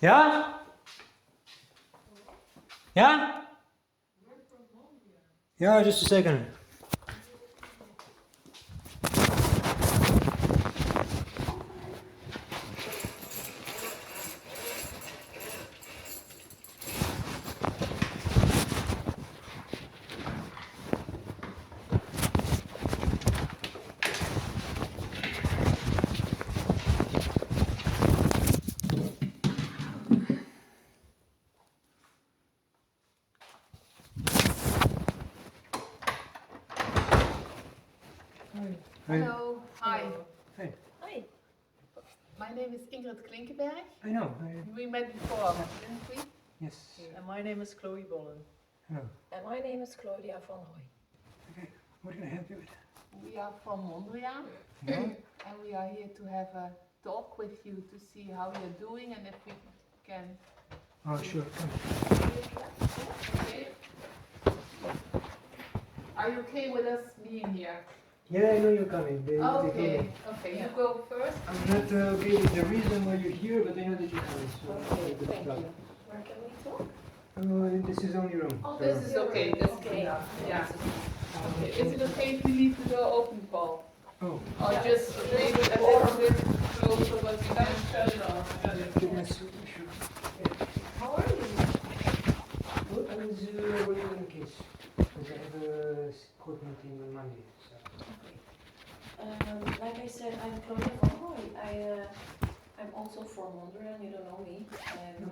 Yeah? Yeah? Yeah, just a second. Hello, hi. Hey. Hi. My name is Ingrid Klinkenberg. I know. We met before, didn't we? Yes. And my name is Chloe Bollen. Hello. And my name is Claudia van Hooy. Okay. What can I help you with? We are from Mondriaan, Yeah? and we are here to have a talk with you to see how you're doing and if we can. Oh, sure. Come. Okay. Are you okay with us being here? Yeah, I know you're coming. They told Okay, me. okay, you go first. I'm not okay with the reason why you're here, but I know that you're coming. So Okay, good thank stuff. you. Where can we talk? This is only room. Oh, so- This is okay, this is Okay. enough, yeah. Okay, is it okay if we leave the door open, Paul? Oh. Or just leave it a little bit closer, but we can shut it off. Yes, sure. How are you? Well, I was working on a case. Because I have a court meeting on Monday. So. Like I said, I'm Claudia van Hooy. I'm also from Mondriaan, you don't know me. No,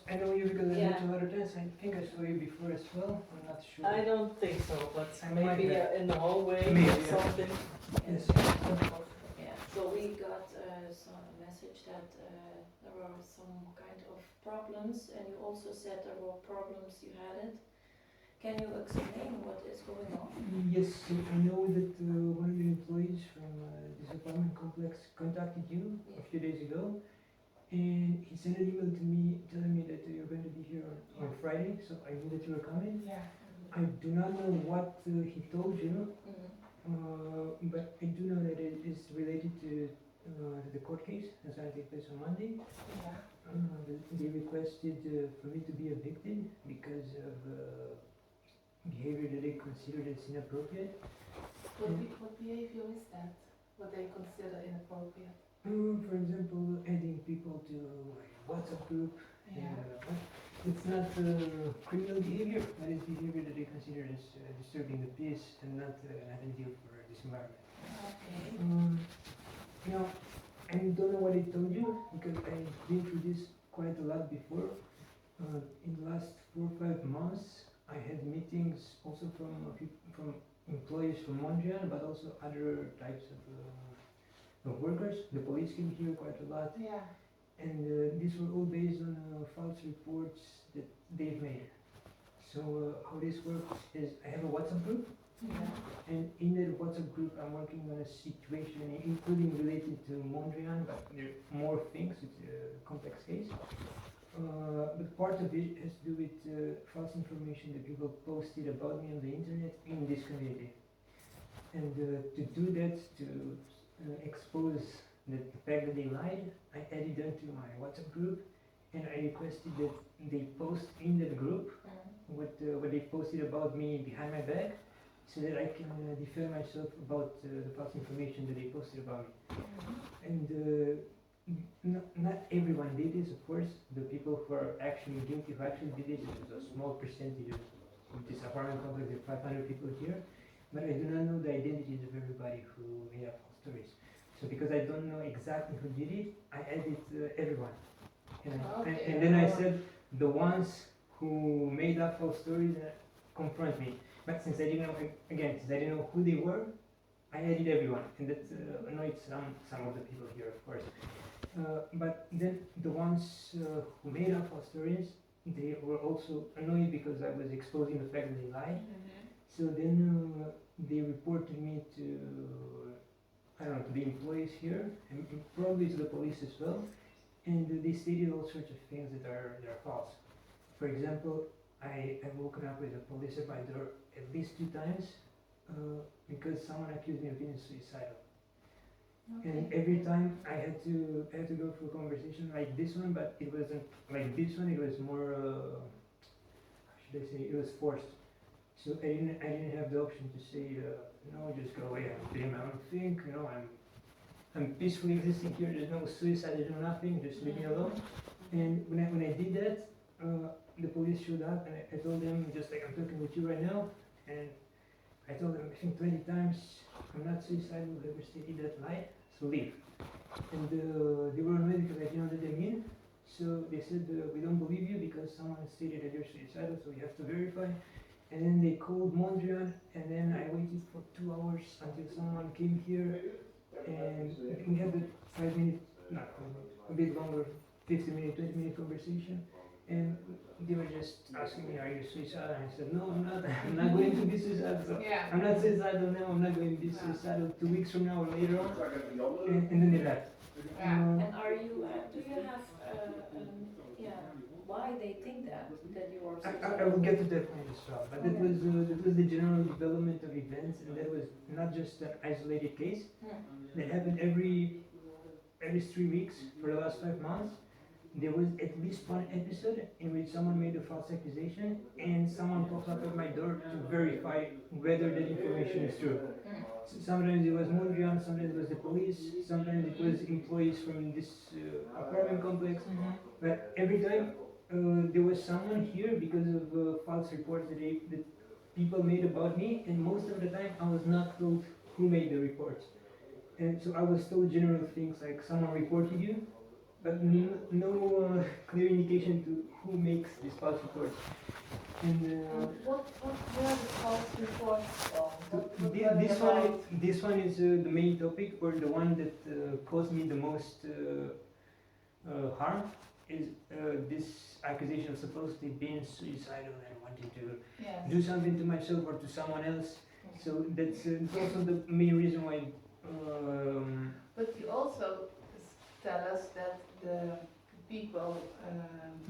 I know you because I Yeah. met you other times. I think I saw you before as well. I'm not sure. I don't think so, but I might maybe have. in the hallway Maybe, or yeah. something. Yes. Yeah, so we got some message that there were some kind of problems, and you also said there were problems you had it. Can you explain what is going on? Yes, so I know that one of your employees from this apartment complex contacted you a few days ago, and he sent an email to me telling me that you're going to be here on Friday, so I knew that you were coming. Yeah. I do not know what he told you, Mm-hmm. but I do know that it is related to the court case that's going to take place on Monday. Yeah. They requested for me to be evicted because of behavior that they considered as inappropriate. What behavior is that? What they consider inappropriate? For example, adding people to my WhatsApp group. Yeah. It's not criminal behavior, but it's behavior that they consider as disturbing the peace and not ideal for this environment. Okay. You know, I don't know what I told you because I've been through this quite a lot before. In the last 4 or 5 months, I had meetings also from employees from Mondriaan, but also other types of workers. The police came here quite a lot, Yeah. and these were all based on false reports that they've made. So how this works is I have a WhatsApp group, Yeah. and in that WhatsApp group I'm working on a situation including related to Mondriaan, but there are more things, it's a complex case. But part of it has to do with false information that people posted about me on the internet in this community. And to do that, to expose the fact that they lied, I added them to my WhatsApp group, and I requested that they post in that group what they posted about me behind my back, so that I can defend myself about the false information that they posted about me. And not everyone did this, of course. The people who are actually guilty, who actually did this, is a small percentage of this apartment complex. There are 500 people here, but I do not know the identities of everybody who made up false stories. So because I don't know exactly who did it, I added everyone. And then I said the ones who made up false stories confront me. But since I didn't know, again, since I didn't know who they were, I added everyone, and that annoyed some of the people here, of course. But then the ones who made up false stories, they were also annoyed because I was exposing the fact that they lied. So then they reported me to, I don't know, to the employees here, and probably to the police as well. And they stated all sorts of things that are false. For example, I've woken up with a police at my door at least 2 times because someone accused me of being suicidal. And every time I had to go for a conversation like this one, but it wasn't like this one. It was more, how should I say? It was forced. So I didn't have the option to say, no, just go away. I'm doing my own thing. You know, I'm peacefully existing here. There's no suicide. There's no nothing. Just leave me alone. And when I did that, the police showed up, and I told them just like I'm talking with you right now, and I told them I think 20 times I'm not suicidal. Whoever stated that lie, so leave. And they were annoyed because I didn't let them in. So they said we don't believe you because someone stated that you're suicidal, so we have to verify. And then they called Mondrian, and then I waited for 2 hours until someone came here, and we had the 5 minute, not a bit longer, 15-minute, 20-minute conversation. And they were just asking me, are you suicidal? And I said, no, I'm not. I'm not going to be suicidal. So Yeah. I'm not suicidal now. I'm not going to be suicidal 2 weeks from now or later on. And then they left. Yeah. And are you, do you have, why they think that you are I suicidal? will get to that point as well. But that was the general development of events, and that was not just an isolated case. That happened every 3 weeks for the last 5 months. There was at least one episode in which someone made a false accusation and someone popped up at my door to verify whether that information is true. So sometimes it was Mondrian, sometimes it was the police, sometimes it was employees from this apartment complex. But every time there was someone here because of false reports that people made about me, and most of the time I was not told who made the reports. And so I was told general things like someone reported you, but no clear indication to who makes these false reports. And What were the false reports from? What were they about? this one is the main topic, or the one that caused me the most harm, is this accusation of supposedly being suicidal and wanting to Yes. do something to myself or to someone else. So that's also the main reason why. But you also tell us that the people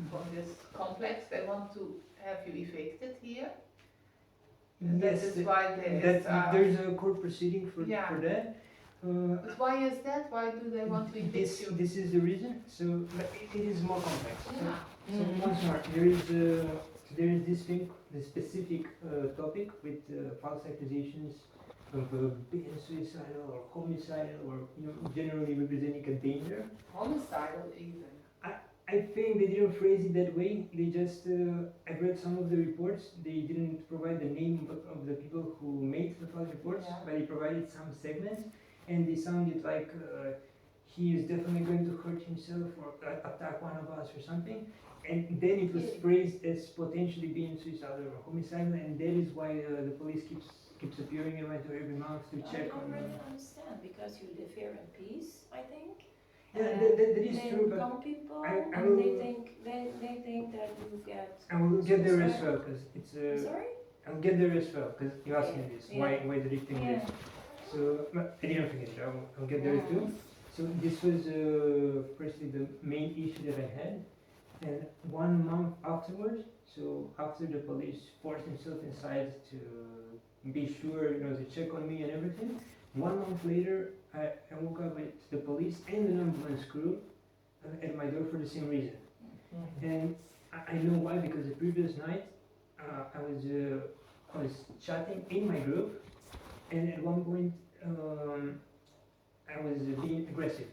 from this complex, they want to have you evicted here. Yes, That is why there's a court proceeding for that. But why is that? Why do they want to evict you? This is the reason. So but it is more complex. Yeah. So once more, there is this thing, the specific topic with false accusations of being suicidal or homicidal, or generally representing a danger. Homicidal even. I think they didn't phrase it that way. They just, I read some of the reports. They didn't provide the name of the people who made the false reports, but they provided some segments, and they sounded like he is definitely going to hurt himself or attack one of us or something. And then it was phrased as potentially being suicidal or homicidal, and that is why the police keeps appearing in my door every month to check I on. don't really understand, because you live here in peace, I think. Yeah, that is They true, but come people I and will- they think that you get. I will get there as well, because it's Sorry? I'll get there as well, because you asked me this. Yeah. Why did he think this? So, but I didn't forget it. I'll get there too. So this was firstly the main issue that I had, and 1 month afterwards, so after the police forced themselves inside to be sure, to check on me and everything, 1 month later, I woke up with the police and an ambulance crew at my door for the same reason. And I know why, because the previous night I was chatting in my group, and at one point I was being aggressive,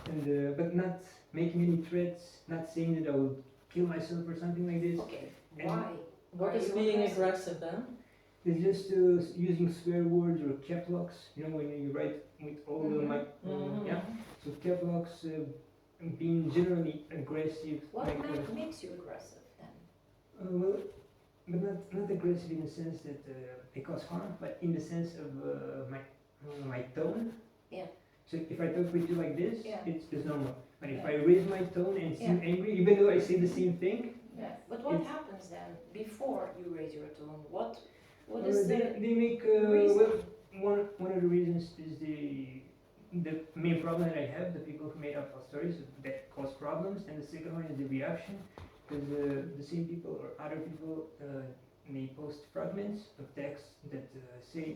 and but not making any threats, not saying that I would kill myself or something like this. Okay, And why? What Are is you being aggressive? aggressive then? It's just using swear words or cap locks, when you write with all the yeah. So cap locks, being generally aggressive. What like, makes you aggressive then? well, but not aggressive in the sense that they cause harm, but in the sense of my tone. Yeah. So if I talk with you like this, Yeah. it's normal. But if Yeah. I raise my tone and seem angry, even though I say the same thing, Yeah. But what It's- happens then before you raise your tone? What well, is the they make reason? well, one of the reasons is the main problem that I have, the people who made up false stories that cause problems, and the second one is the reaction, because the same people or other people may post fragments of text that say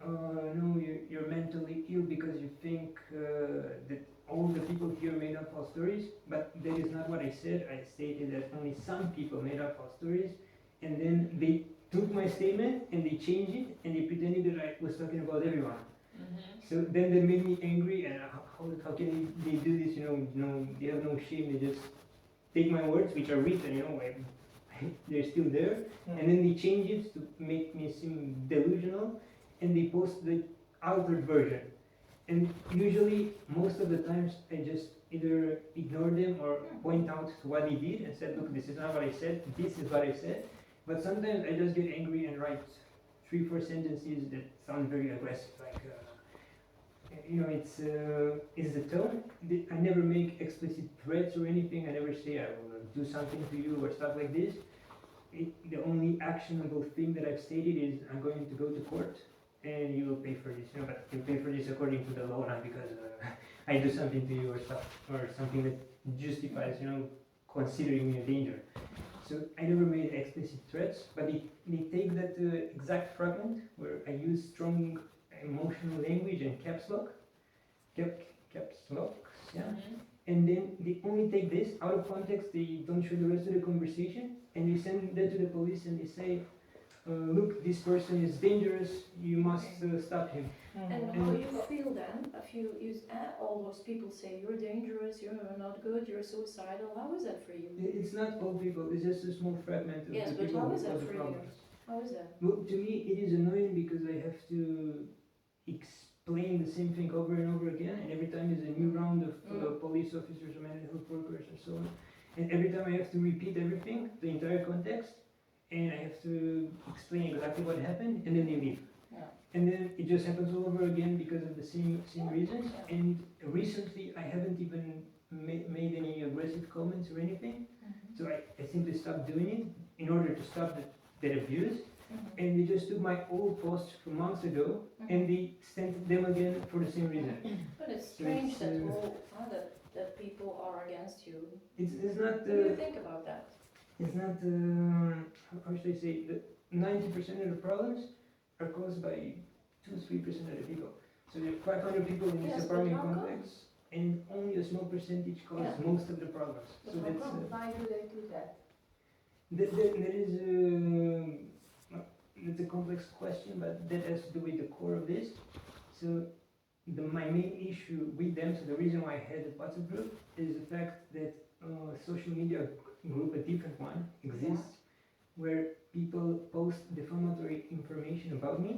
no, you're mentally ill because you think that all the people here made up false stories, but that is not what I said. I stated that only some people made up false stories, and then they took my statement and they changed it and they pretended that I was talking about everyone. So then they made me angry, and how can they do this? They have no shame. They just take my words, which are written, they're still there, and then they change it to make me seem delusional, and they post the altered version. And usually, most of the times, I just either ignore them or point out to what they did and said, look, this is not what I said, this is what I said. But sometimes I just get angry and write 3-4 sentences that sound very aggressive, like, it's the tone. I never make explicit threats or anything. I never say I will do something to you or stuff like this. The only actionable thing that I've stated is I'm going to go to court and you will pay for this. But you pay for this according to the law, not because I do something to you or stuff or something that justifies, considering me a danger. So I never made explicit threats, but they take that exact fragment where I use strong emotional language and caps locks, yeah. And then they only take this out of context. They don't show the rest of the conversation, and they send that to the police, and they say, "Look, this person is dangerous. You must stop him." And how you feel then? If you use all those people say you're dangerous, you're not good, you're suicidal. How is that for you? It's not all people. It's just a small fragment of Yes, the but people how who is that cause the for you? problems. How is that? Well, to me, it is annoying because I have to explain the same thing over and over again, and every time there's a new round of police officers or mental health workers and so on, and every time I have to repeat everything, the entire context, and I have to explain exactly what happened, and then they leave. Yeah. And then it just happens all over again because of the same reasons. And recently, I haven't even made any aggressive comments or anything, so I simply stopped doing it in order to stop that abuse. And they just took my old posts from months ago and they sent them again for the same reason. But it's So strange it's, that people are against you. It's not. What do you think about that? It's not. How should I say? 90% of the problems are caused by 2-3% of the people. So there are 500 people in this apartment complex, and only a small percentage cause most of the problems. But So that's. why do they do that? That is. It's a complex question, but that has to do with the core of this. So my main issue with them, so the reason why I had the WhatsApp group, is the fact that social media group, a different one, exists, where people post defamatory information about me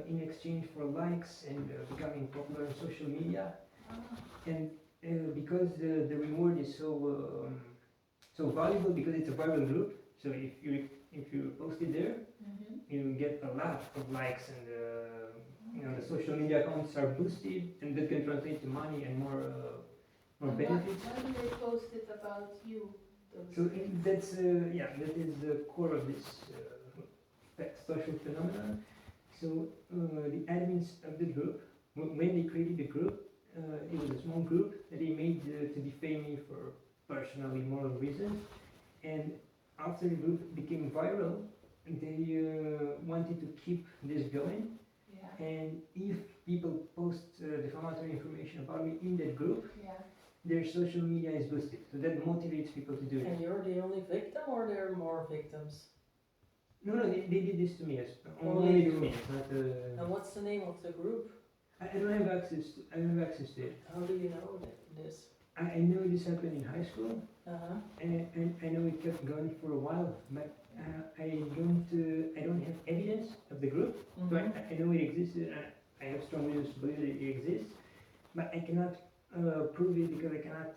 in exchange for likes and becoming popular on social media. And because the reward is so valuable, because it's a viral group, so if you post it there, you get a lot of likes, and the social media accounts are boosted, and that can translate to money and more benefits. Why do they post it about you? So that is the core of this social phenomenon. So the admins of the group, when they created the group, it was a small group that they made to defame me for personal immoral reasons, and after the group became viral, they wanted to keep this going. And if people post defamatory information about me in that group, their social media is boosted. So that motivates people to do it. And you're the only victim, or there are more victims? No, they did this to me. Only to me. It's not. And what's the name of the group? I don't have access. I don't have access to it. How do you know this? I know this happened in high school, Uh-huh. and I know it kept going for a while, but I don't have evidence of the group. So I know it existed, and I have strong reasons to believe that it exists, but I cannot prove it because I cannot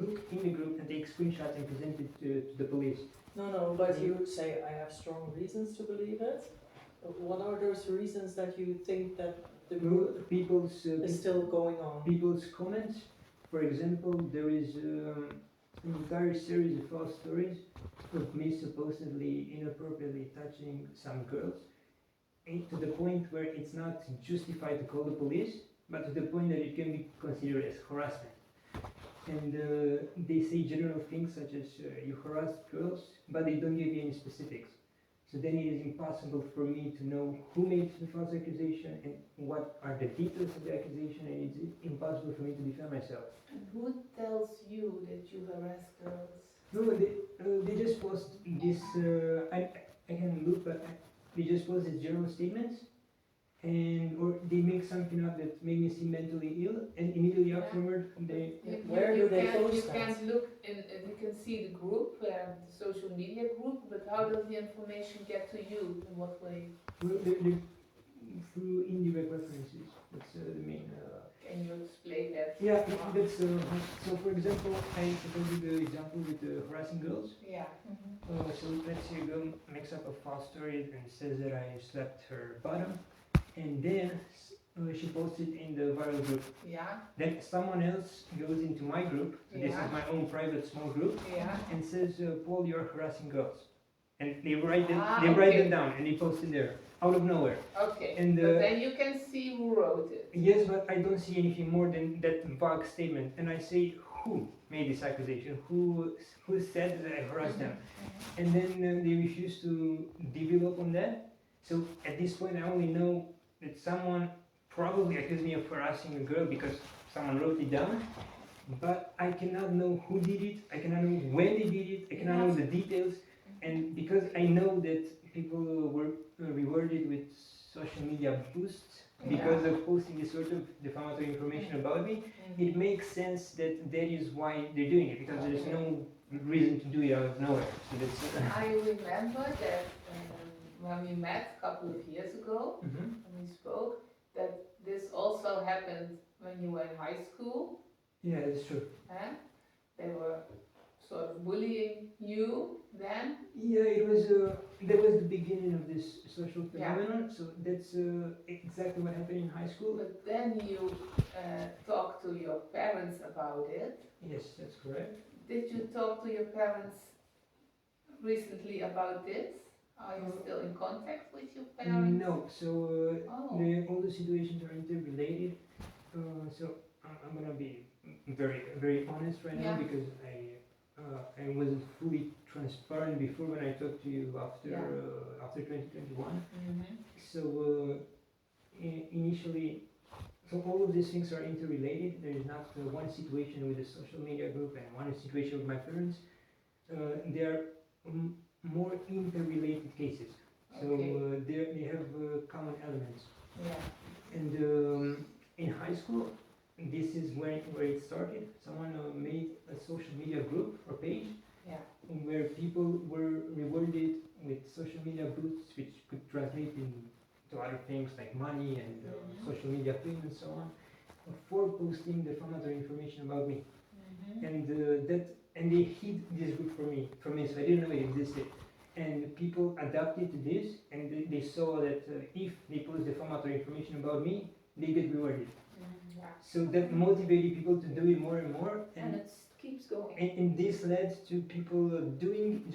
look in the group and take screenshots and present it to the police. No, but you say I have strong reasons to believe it. What are those reasons that you think that the group is still going on? People's comments. For example, there is an entire series of false stories of me supposedly inappropriately touching some girls, to the point where it's not justified to call the police, but to the point that it can be considered as harassment. And they say general things such as you harassed girls, but they don't give you any specifics. So then it is impossible for me to know who made the false accusation and what are the details of the accusation, and it's impossible for me to defend myself. And who tells you that you harass girls? No, they just post this, I can look, but they just post these general statements, and or they make something up that made me seem mentally ill, and immediately Yeah. afterward they. Where do they post You that? can't look in, you can see the group, the social media group, but how does the information get to you? In what way? Through indirect references. That's the main. Can you explain that? Yeah, that's so. For example, I told you the example with harassing girls. Yeah. So let's say a girl makes up a false story and says that I slapped her bottom, and then she posts it in the viral group. Yeah. Then someone else goes into my group. So this Yeah. is my own private small group, Yeah. and says, "Paul, you're harassing girls," and they write them. Ah, They write okay. them down and they post it there out of nowhere. Okay. And But then you can see who wrote it. yes, but I don't see anything more than that vague statement. And I say, who made this accusation? Who said that I harassed them? And then they refuse to develop on that. So at this point, I only know that someone probably accused me of harassing a girl because someone wrote it down. But I cannot know who did it. I cannot know when they did it. I cannot know the details. And because I know that people were rewarded with social media boosts because of posting this sort of defamatory information about me, it makes sense that that is why they're doing it, because there is no reason to do it out of nowhere. So that's, I remember that when we met a couple of years ago, Mhm. when we spoke, that this also happened when you were in high school. Yeah, that's true. Eh? They were sort of bullying you then. Yeah, it was. That was the beginning of this social phenomenon. So that's exactly what happened in high school. But then you talked to your parents about it. Yes, that's correct. Did you talk to your parents recently about this? Are you still in contact with your parents? No. So Oh. all the situations are interrelated. So I'm gonna be very, very honest right now Yeah. because I wasn't fully transparent before when I talked to you after after 2021. So initially, so all of these things are interrelated. There is not one situation with the social media group and one situation with my parents. They are more interrelated cases. So Okay. they have common elements. Yeah. And in high school, this is where it started. Someone made a social media group or page Yeah. where people were rewarded with social media boosts, which could translate into other things like money and social media fame and so on, for posting defamatory information about me. And and they hid this group from me, so I didn't know it existed. And people adapted to this, and they saw that if they post defamatory information about me, they get rewarded. Yeah. So that motivated people to do it more and more, And it keeps going. and this led to people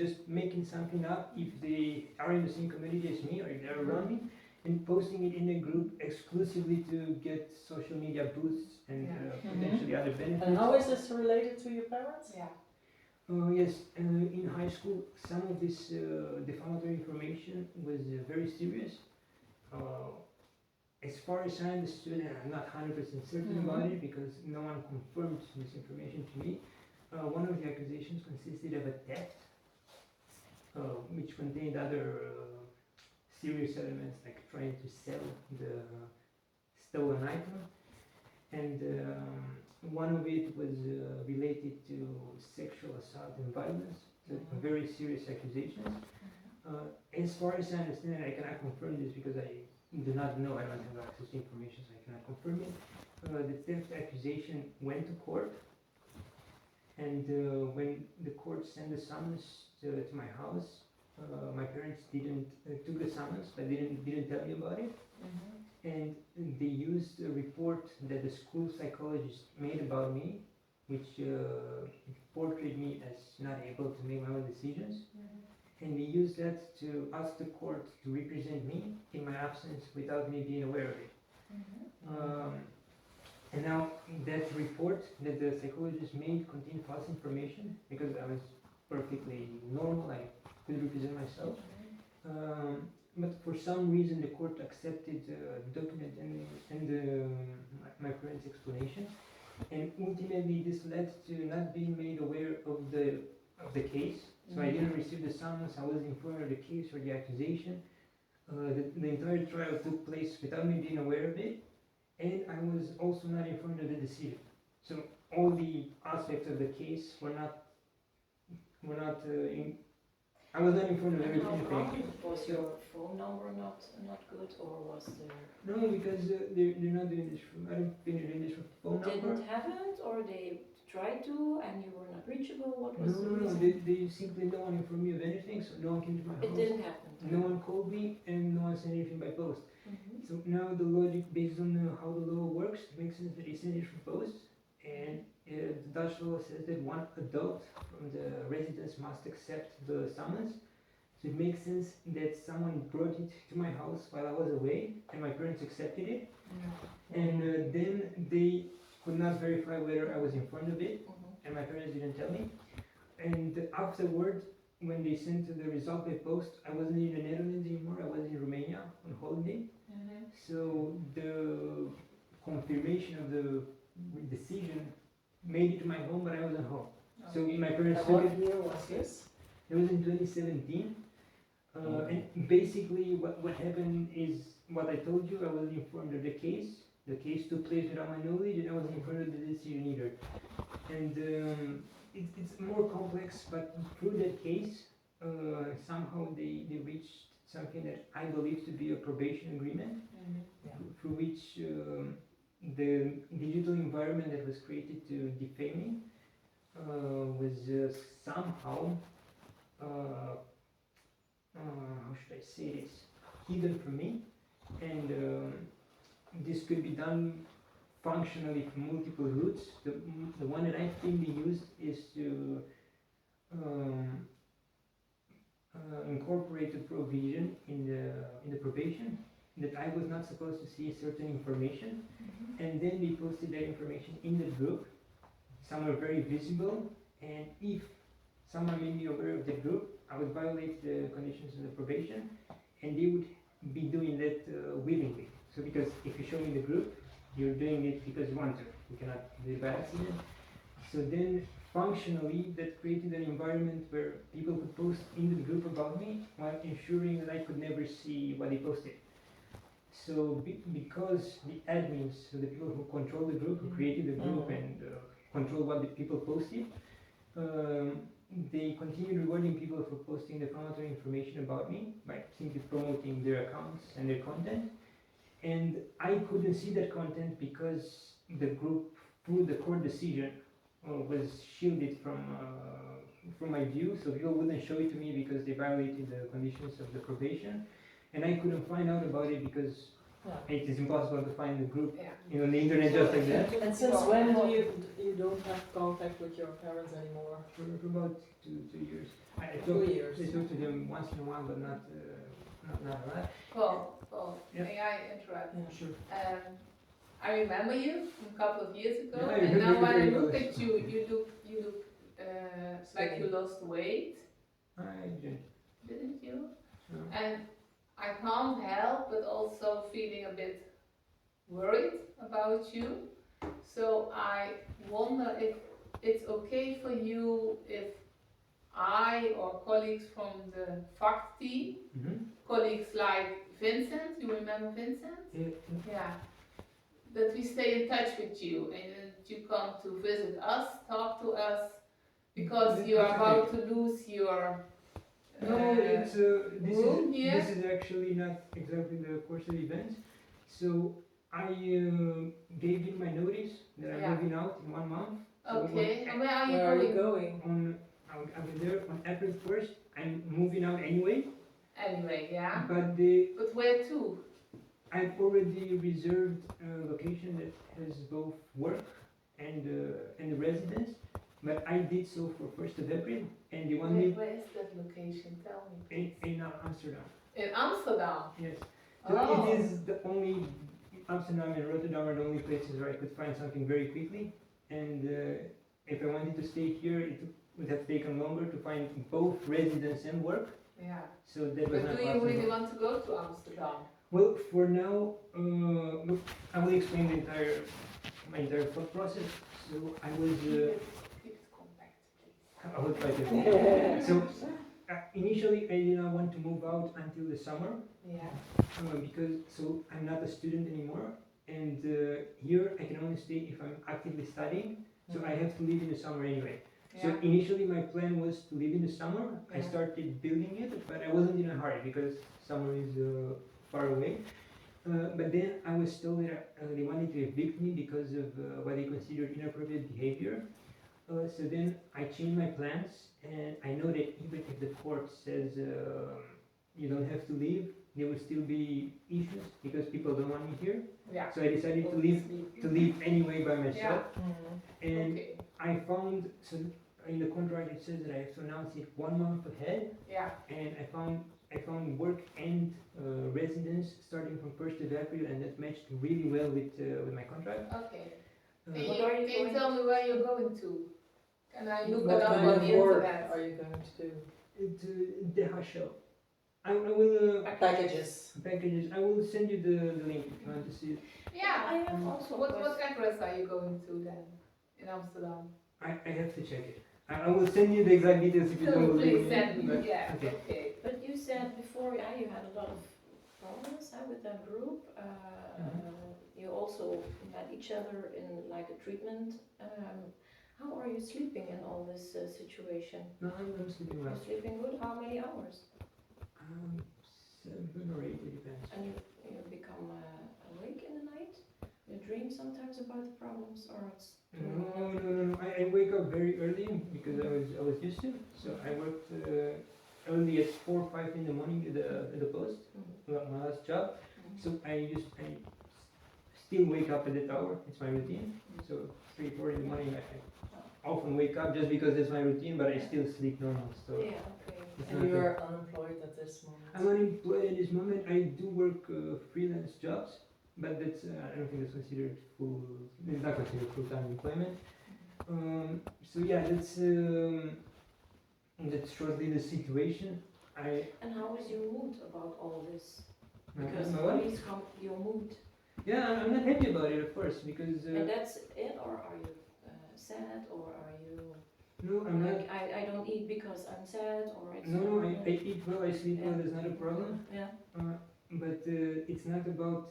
just making something up if they are in the same community as me or if they're around me, and posting it in a group exclusively to get social media boosts and potentially other benefits. And how is this related to your parents? Yeah. Yes, in high school, some of this defamatory information was very serious. As far as I understood, and I'm not 100% certain about it because no one confirmed this information to me, one of the accusations consisted of a theft, which contained other serious elements like trying to sell the stolen item. And one of it was related to sexual assault and violence, so very serious accusations. As far as I understand, I cannot confirm this because I do not know, I don't have access to information, so I cannot confirm it. The theft accusation went to court, and when the court sent the summons to my house, my parents took the summons, but didn't tell me about it. And they used a report that the school psychologist made about me, which portrayed me as not able to make my own decisions. And they used that to ask the court to represent me in my absence without me being aware of it. And now that report that the psychologist made contained false information because I was perfectly normal, I could represent myself. But for some reason the court accepted the document and my parents' explanation, and ultimately this led to not being made aware of the case. So I didn't receive the summons, I wasn't informed of the case or the accusation. The entire trial took place without me being aware of it, and I was also not informed of the decision. So all the aspects of the case were not I was not informed of And everything. how come? Was your phone number not good, or was there? No, because they're not doing this I don't think they're doing this for phone number. Didn't happen, or they tried to and you were not reachable? What was the No, reason? they simply no one informed me of anything, so no one came to my It house. didn't happen. No one called me, and no one sent anything by post. Mhm. So now the logic, based on how the law works, it makes sense that they send it from post, and the Dutch law says that one adult from the residence must accept the summons. So it makes sense that someone brought it to my house while I was away, and my parents accepted it, and then they could not verify whether I was informed of it, and my parents didn't tell me. And afterward, when they sent the result by post, I wasn't in the Netherlands anymore, I was in Romania on holiday. So the confirmation of the decision made it to my home, but I wasn't home. So my parents took What it. year was this? It was in 2017. And basically what happened is what I told you. I wasn't informed of the case. The case took place without my knowledge, and I wasn't informed of the decision either. And it's more complex, but through that case, somehow they reached something that I believe to be a probation agreement, through which the digital environment that was created to defame me was somehow, how should I say this, hidden from me, and this could be done functionally from multiple routes. The one that I think they used is to incorporate a provision in the probation that I was not supposed to see certain information, and then they posted that information in the group, somewhere very visible, and if someone made me aware of the group, I would violate the conditions of the probation, and they would be doing that willingly. So because if you show me the group, you're doing it because you want to. You cannot do it by accident. So then functionally that created an environment where people could post in the group about me while ensuring that I could never see what they posted. So because the admins, so the people who control the group, who created the group and control what the people posted, they continued rewarding people for posting defamatory information about me by simply promoting their accounts and their content. And I couldn't see that content because the group, through the court decision, was shielded from my view, so people wouldn't show it to me because they violated the conditions of the probation, and I couldn't find out about it because it is impossible to find the group on the internet just like that. And since when do you don't have contact with your parents anymore? For about two years. I 2 years. I talk to them once in a while, but not a lot. Paul, Yeah. may I interrupt? Yeah. Sure. I remember you from a couple of years ago, Yeah, I and now remember when I very look well. at you, you look like you lost weight, I did. didn't you? No. And I can't help but also feeling a bit worried about you. So I wonder if it's okay for you if I or colleagues from the FACT team, colleagues like Vincent, you remember Vincent? Yeah. That we stay in touch with you and that you come to visit us, talk to us, because you are about to lose your No, it's room here. this is actually not exactly the course of events. So I gave in my notice that I'm moving out in 1 month. So Okay, and where are you Where are you going? going? I'll be there on April 1st. I'm moving out anyway. Anyway, yeah. But where to? I've already reserved a location that has both work and the residence. But I did so for 1st of April, and they want me Where is that location? Tell me. in Amsterdam. In Amsterdam? Yes. So it is the only, Amsterdam and Rotterdam are the only places where I could find something very quickly. And if I wanted to stay here, it would have taken longer to find both residence and work. Yeah. So that was But not do you possible. really want to go to Amsterdam? Well, for now, look, I will explain my entire thought process. So I was, Keep it compact, please. I will try to. So initially, I did not want to move out until the summer Yeah. because I'm not a student anymore, and here I can only stay if I'm actively studying. So I have to leave in the summer anyway. So Yeah. initially my plan was to live in the summer. I Yeah. started building it, but I wasn't in a hurry because summer is far away. But then I was told that they wanted to evict me because of what they considered inappropriate behavior. So then I changed my plans, and I know that even if the court says you don't have to leave, there will still be issues because people don't want me here. Yeah. So I decided to leave anyway by myself. And Okay. I found, so in the contract it says that I have to announce it 1 month ahead, Yeah. and I found work and residence starting from 1st of April, and that matched really well with my contract. Okay. Uh, Can What you, are you can you going tell me where you're going to? Can I look What it up kind on of the work internet? are you going to do? The Hashel. I will Packages. packages. I will send you the link if you want to see it. Yeah. I have also a What question. address are you going to then in Amsterdam? I have to check it. I will send you the exact details if you don't believe Please me. send me. but- Yeah. Okay. Okay. But you said before, yeah, you had a lot of problems with that group. You also met each other in like a treatment. How are you sleeping in all this situation? No, I'm sleeping well. You're sleeping good? How many hours? 7 or 8, it depends. And you become awake in the night? You dream sometimes about the problems, or it's No. I wake up very early because I was used to. So I worked early at 4 or 5 in the morning at the post, my last job. So I still wake up at that hour. It's my routine. So 3, 4 in the morning I often wake up just because that's my routine, but I still sleep normal. So Yeah, okay. it's And not you are unemployed at this moment. I'm unemployed at this moment. I do work freelance jobs, but that's I don't think that's considered full. It's not considered full-time employment. So yeah, that's shortly the situation. And how is your mood about all this? Because my what? police come, your mood. Yeah, I'm not happy about it at first because And that's it, or are you sad, or are you no, I'm not. like I don't eat because I'm sad, or it's No, I eat well, I sleep well. There's not a problem. Yeah. But it's not about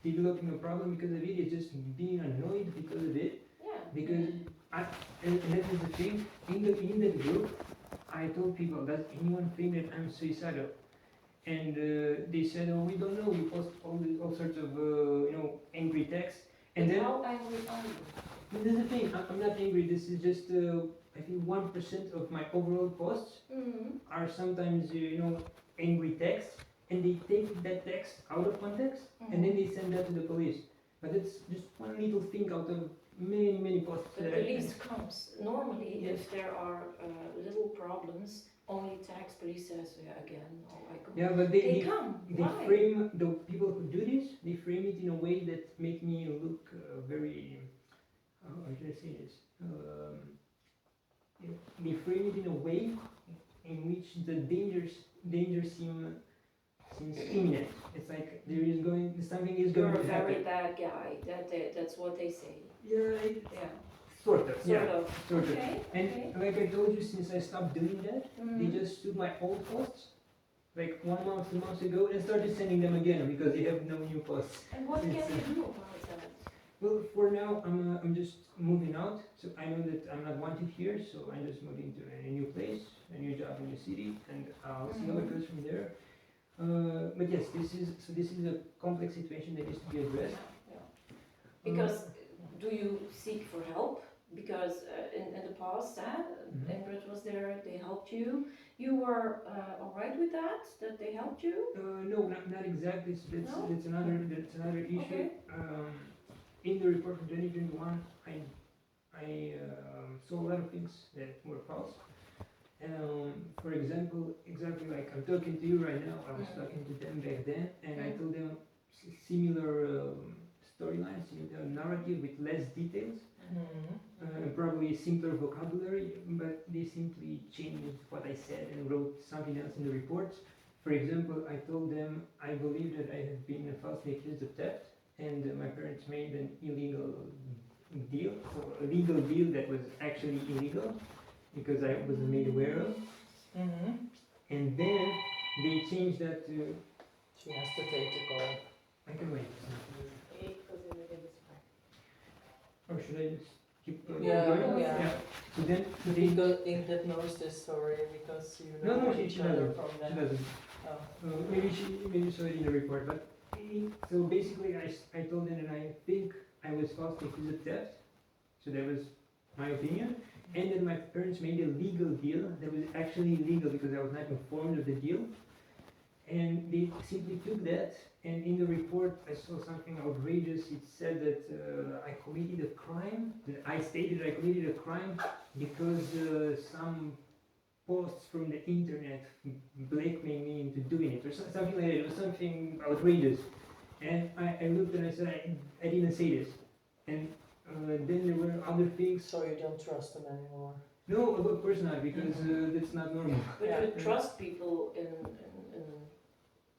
developing a problem because of it. It's just being annoyed because of it. Yeah. Because and that is the thing, in that group, I told people, does anyone think that I'm suicidal? And they said, oh, we don't know, we post all sorts of, angry texts. And But then, how angry are you? but this is the thing, I'm not angry, this is just, I think 1% of my overall posts are sometimes, angry texts, and they take that text out of context, and then they send that to the police. But it's just one little thing out of many posts. The that I police can- comes. Normally, if there are little problems, only tax police says, yeah, again, oh, I go. Yeah, but They come. they Why? frame the people who do this. They frame it in a way that make me look very. How should I say this? They frame it in a way in which the danger seems imminent. It's like something is You're going a to very happen. bad guy. That's what they say. Yeah, Yeah. sort of. Sort Yeah, of. sort of. Okay. And Okay. like I told you, since I stopped doing that, they Mhm. just took my old posts, like 1 month, 2 months ago, and started sending them again because they have no new posts. And what can It's, you do about that? Well, for now, I'm just moving out, so I know that I'm not wanted here, so I'm just moving to a new place, a new job, a new city, and I'll see how it goes from there. But yes, this is a complex situation that needs to be addressed. Yeah. Because do you seek for help? Because in the past, Ingrid was there, they helped you. You were all right with that? That they helped you? No, not exactly. So No? that's another issue. Okay. In the report from 2021, I saw a lot of things that were false. For example, exactly like I'm talking to you right now, I was talking to them back then, and I told them similar storylines, similar narrative with less details, and probably simpler vocabulary. But but they simply changed what I said and wrote something else in the report. For example, I told them I believe that I have been falsely accused of theft, and my parents made an illegal deal, so a legal deal that was actually illegal because I wasn't made aware of. Mm-hmm. And then they changed that to. She has to take the call. I can wait. Or should I just keep going? Yeah. So then they. Because Ingrid knows this story because you No, know she each other doesn't. from She them. doesn't. Oh. Maybe saw it in the report, but so basically I told them that I think I was falsely accused of theft, so that was my opinion, and then my parents made a legal deal that was actually illegal because I was not informed of the deal, and they simply took that, and in the report I saw something outrageous. It said that I committed a crime, that I stated I committed a crime because some posts from the internet blackmailed me into doing it, or something like that. It was something outrageous. And I looked and I said, I didn't say this. And then there were other things. So you don't trust them anymore. No, of course not, because that's not normal. But Yeah. you trust people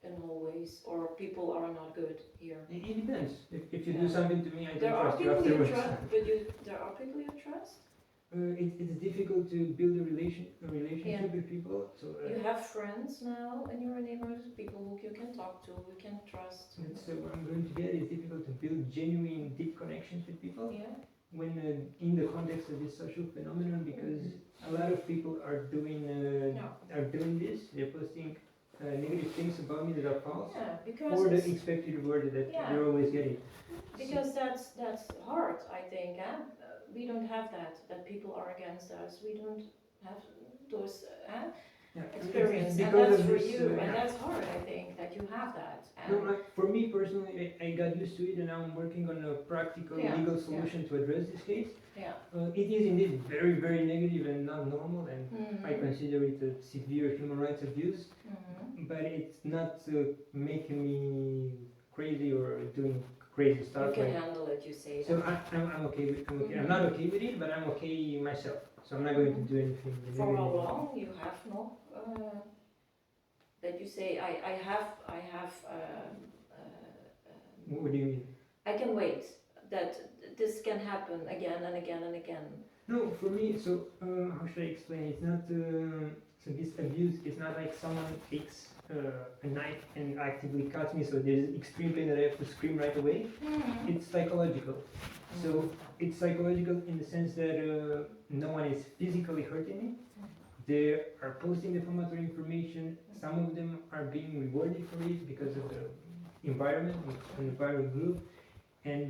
in all ways, or people are not good here? It depends. If you Yeah. do something to me, I There don't are trust you people you afterwards. trust, but there are people you trust? It's difficult to build a relationship Yeah. with people. So You have friends now in your neighborhood, people who you can talk to, who can trust. that's what I'm going to get. It's difficult to build genuine, deep connections with people. Yeah. When in the context of this social phenomenon, because a lot of people are doing this. They're posting negative things about me that are false, Yeah, or because the it's, expected reward that Yeah. you're always getting. because that's hard, I think. We don't have that people are against us. We don't have those Yeah, experience, it's and because that's of for this, you, and yeah. that's hard, I think, that you have that. No, And like for me personally, I got used to it, and now I'm working on a practical Yeah, legal solution to address this case. yeah. It is indeed very, very negative and not normal, and I Mhm. consider it a severe human rights abuse. Mhm. But it's not making me crazy or doing crazy stuff. You can like- handle it, you say. So I'm okay with I'm not okay with it, but I'm okay myself. So I'm not going to do anything. For how long you have no? That you say I have. What do you mean? I can wait. That this can happen again and again and again. No, for me. So how should I explain? It's not. So this abuse is not like someone takes a knife and actively cuts me. So there's extreme pain that I have to scream right away. It's psychological. So it's psychological in the sense that no one is physically hurting me. They are posting defamatory information. Some of them are being rewarded for it because of the environment, an viral group, and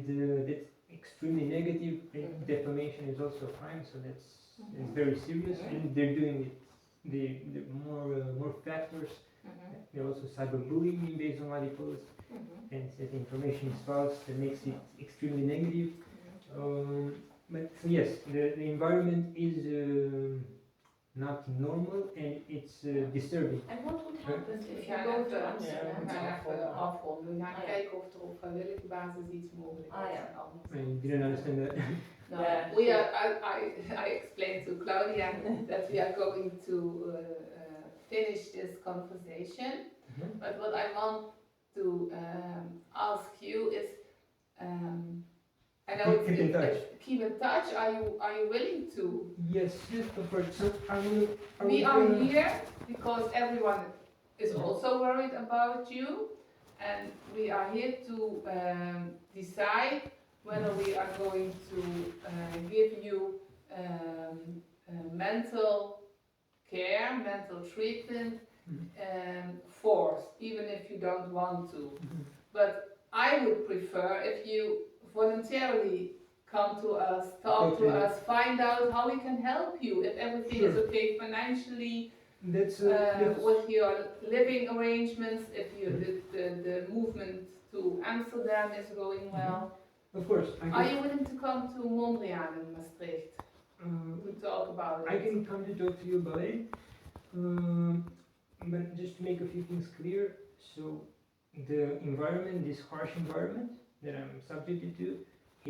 that's extremely negative. And defamation is also a crime, so that's very serious. And they're doing it. The more factors. They're also cyberbullying me based on what they post, and says the information is false. That makes it extremely negative. But so yes, the environment is not normal, and it's disturbing. And what would happen We if you gaan go to even, Amsterdam? we gaan even afronden. We gaan Ah, ja. kijken of er op vrijwillige basis iets mogelijk is. Ah, ja. en anders. I didn't understand that. No, Yeah. we are. I explained to Claudia that we are going to finish this conversation. But what I want to ask you is, I know Keep in touch. Keep in touch. Are you willing to? Yes, of course. So We are here because everyone is also worried about you, and we are here to decide whether we are going to give you mental care, mental treatment, force, even if you don't want to. But I would prefer if you voluntarily come to us, talk to Okay. us, find out how we can help you, if everything is Sure. okay financially, That's with your living arrangements, if you, the movement to Amsterdam is going well. of course. Are you willing to come to Mondriaan in Maastricht to talk about it? I can come to talk to you about it. But just to make a few things clear, so the environment, this harsh environment that I'm subjected to,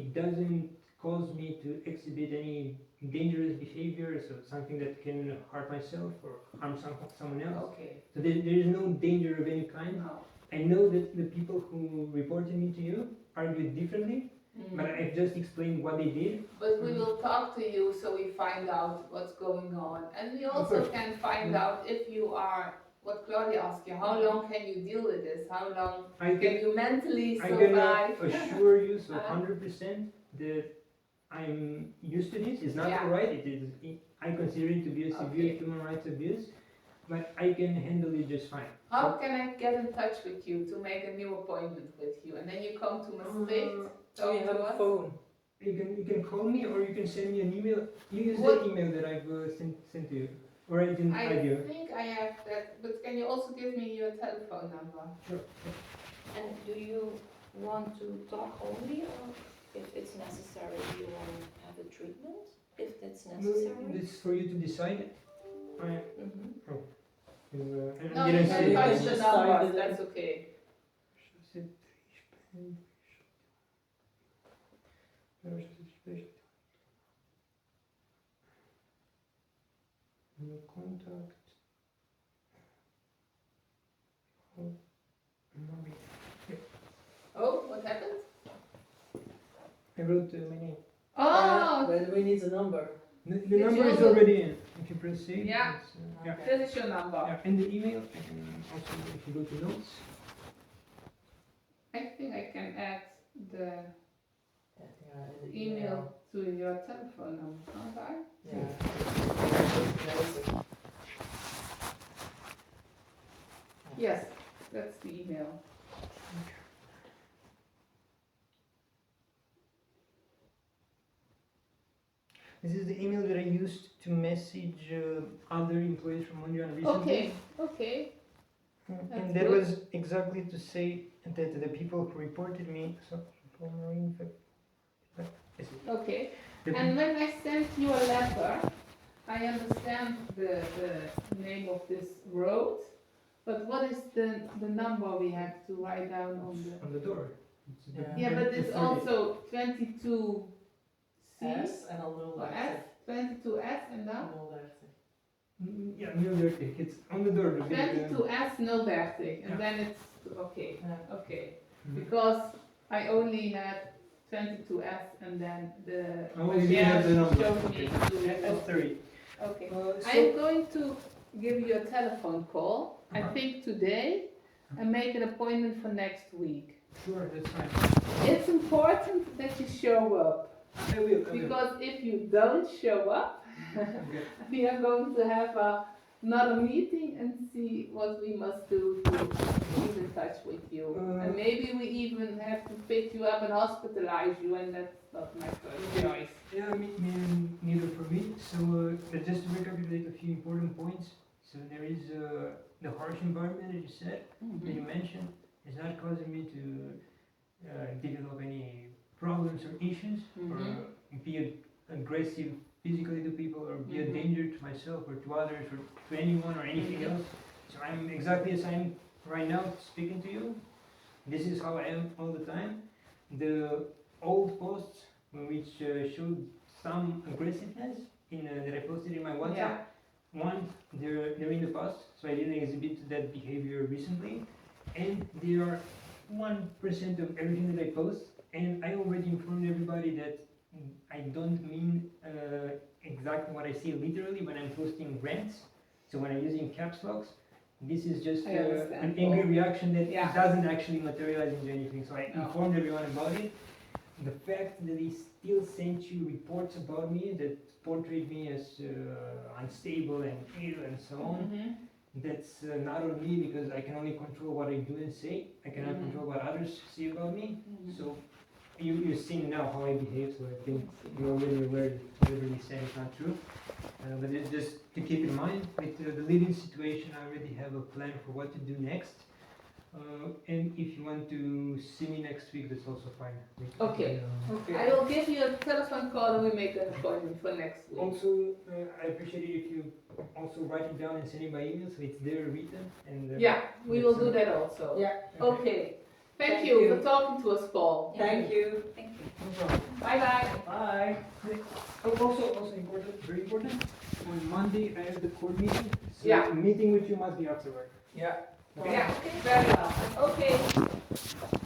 it doesn't cause me to exhibit any dangerous behavior, so something that can harm myself or harm someone else. Okay. So there is no danger of any kind. No. I know that the people who reported me to you argued differently, but I've just explained what they did. But we will talk to you so we find out what's going on. And we also course. can find out if you are, what Claudia asked you, how long can you deal with this? How long can you mentally I survive? can assure you, so Uh-huh. 100%, that I'm used to this. It's not Yeah. alright. It is. I consider it to be a severe Okay. human rights abuse, but I can handle it just fine. How can I get in touch with you to make a new appointment with you? And then you come to Maastricht, Do talk you have to a us? phone? You can call me or you can send me an email. You use What- the email that I've sent to you, or I didn't I hide you. think I have that, but can you also give me your telephone number? Sure. And do you want to talk only, or if it's necessary, you want to have a treatment, if it's necessary? It's for you to decide. I, Mhm. No, you didn't can say touch it. the Just numbers, decided that's okay. No contact. Oh, mommy. Oh, what happened? I wrote my name. Oh, But we need a number. The Did number you is also- already in. If you press save, Yeah. it's, yeah. Okay. this is your number. Yeah, and the email, I can also, if you go to notes, I think I can add the Yeah, in the email to your telephone number, can't I? Yeah. Yes, that's the email. this is the email that I used to message other employees from Mondial recently. Okay, okay. And That's that good. was exactly to say that the people who reported me, so, Marine, Okay. the And when I sent you a letter, I understand the name of this road, but what is the number we have to write down on the... on the door. It's the- Yeah. Yeah, but the it's 30. also 22C S en dan or S, 22S and then? 030. Yeah, 030. It's on the door. The big, 22S 030, Yeah. and then it's, okay, Yeah. okay. Mhm. Because I only had 22S and then the Oh, you didn't have the number. showed Okay. me Yeah, to... that's 30. Okay. So, I'm going to give you a telephone call, I Uh-huh. think today, and make an appointment for next week. sure, that's fine. It's important that you show up, I will. because if you don't show up, Okay. we are going to have another meeting and see what we must do to keep in touch with you. And maybe we even have to pick you up and hospitalize you, and that's not my first choice. Yeah, neither for me. So, just to recapitulate a few important points. So there is the harsh environment that you said, that you mentioned, is not causing me to develop any problems or issues, or be aggressive physically to people, or be a danger to myself or to others or to anyone or anything else. So I'm exactly as I am right now speaking to you. This is how I am all the time. The old posts which showed some aggressiveness that I posted in my WhatsApp. Yeah. One, they're in the past, so I didn't exhibit that behavior recently, and they are 1% of everything that I post. And I already informed everybody that I don't mean exactly what I say literally when I'm posting rants. So when I'm using caps locks, this is just I understand. an angry reaction that Yeah. doesn't actually materialize into anything. So I No. informed everyone about it. The fact that they still sent you reports about me that portrayed me as unstable and ill and so on, that's not on me, because I can only control what I do and say. I cannot control what others say about me. So you're seeing now how I behave, so I think you're already aware that whatever you say is not true. But it's just to keep in mind, with the living situation, I already have a plan for what to do next. And if you want to see me next week, that's also fine. Okay. Okay. I will give you a telephone call and we make an appointment for next week. Also, I appreciate it if you also write it down and send it by email, so it's there written. And Yeah, we will do that also. Yeah. Okay. Thank Thank you you. for talking to us, Paul. Thank you. Thank you. No problem. Bye-bye. Bye. Oh, also important, very important. On Monday I have the court meeting. So Yeah. meeting with you must be after work. Yeah. Yeah, very well. Okay.